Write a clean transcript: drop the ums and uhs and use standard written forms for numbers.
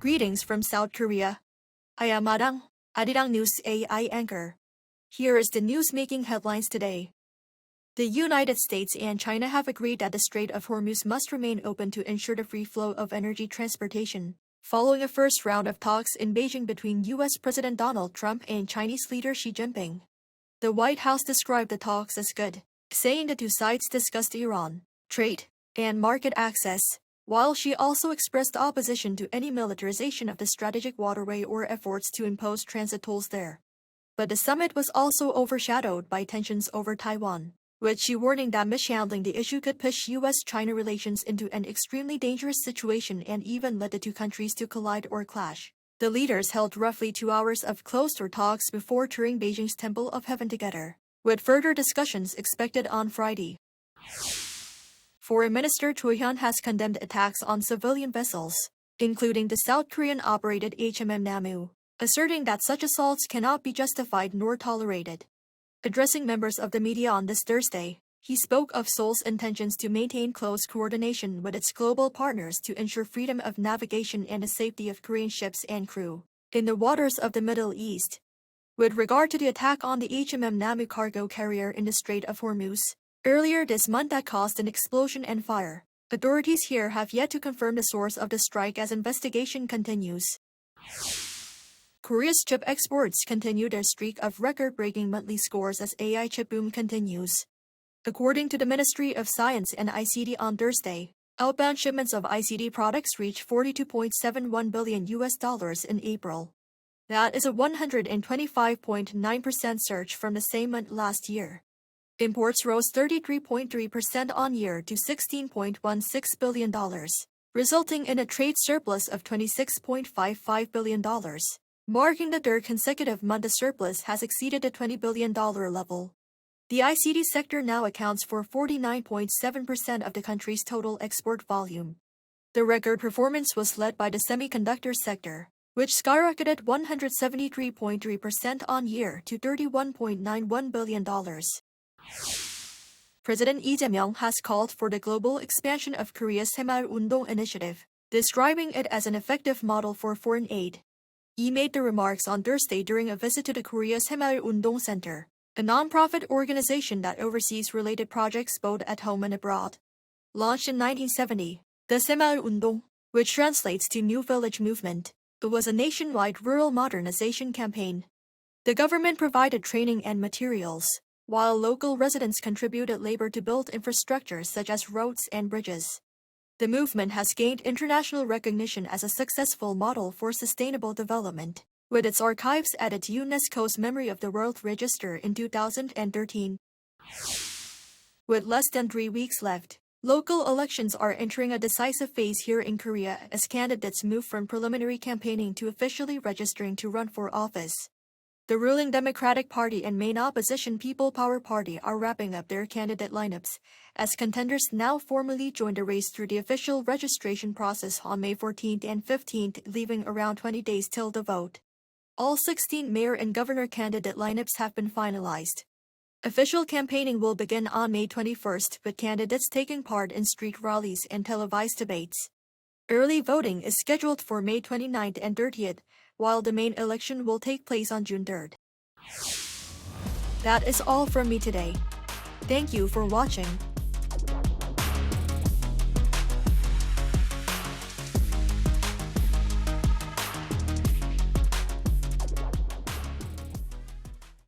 Greetings from South Korea. I am Arirang News AI anchor. Here is the news making headlines today. The United States and China have agreed that the Strait of Hormuz must remain open to ensure the free flow of energy transportation, following a first round of talks in Beijing between U.S. President Donald Trump and Chinese leader Xi Jinping. The White House described the talks as good, saying the two sides discussed Iran, trade, and market access, while she also expressed opposition to any militarization of the strategic waterway or efforts to impose transit tolls there. But the summit was also overshadowed by tensions over Taiwan, with Xi warning that mishandling the issue could push U.S.-China relations into an extremely dangerous situation and even lead the two countries to collide or clash. The leaders held roughly 2 hours of closed-door talks before touring Beijing's Temple of Heaven together, with further discussions expected on Friday. Foreign Minister Choi Hyun has condemned attacks on civilian vessels, including the South Korean-operated HMM Namu, asserting that such assaults cannot be justified nor tolerated. Addressing members of the media on this Thursday, he spoke of Seoul's intentions to maintain close coordination with its global partners to ensure freedom of navigation and the safety of Korean ships and crew in the waters of the Middle East. With regard to the attack on the HMM Namu cargo carrier in the Strait of Hormuz, earlier this month that caused an explosion and fire, authorities here have yet to confirm the source of the strike as investigation continues. Korea's chip exports continue their streak of record-breaking monthly scores as AI chip boom continues. According to the Ministry of Science and ICT on Thursday, outbound shipments of ICT products reached $42.71 billion in April. That is a 125.9% surge from the same month last year. Imports rose 33.3% on year to $16.16 billion, resulting in a trade surplus of $26.55 billion, marking the third consecutive month the surplus has exceeded the $20 billion level. The ICT sector now accounts for 49.7% of the country's total export volume. The record performance was led by the semiconductor sector, which skyrocketed 173.3% on year to $31.91 billion. President Lee Jae-myung has called for the global expansion of Korea's Saemaul Undong initiative, describing it as an effective model for foreign aid. He made the remarks on Thursday during a visit to the Korea Saemaul Undong Center, a non-profit organization that oversees related projects both at home and abroad. Launched in 1970, the Saemaul Undong, which translates to New Village Movement, was a nationwide rural modernization campaign. The government provided training and materials, while local residents contributed labor to build infrastructure such as roads and bridges. The movement has gained international recognition as a successful model for sustainable development, with its archives added to UNESCO's Memory of the World Register in 2013. With less than 3 weeks left, local elections are entering a decisive phase here in Korea as candidates move from preliminary campaigning to officially registering to run for office. The ruling Democratic Party and main opposition People Power Party are wrapping up their candidate lineups, as contenders now formally join the race through the official registration process on May 14th and 15th, leaving around 20 days till the vote. All 16 mayor and governor candidate lineups have been finalized. Official campaigning will begin on May 21st, with candidates taking part in street rallies and televised debates. Early voting is scheduled for May 29th and 30th, while the main election will take place on June 3rd. That is all from me today. Thank you for watching.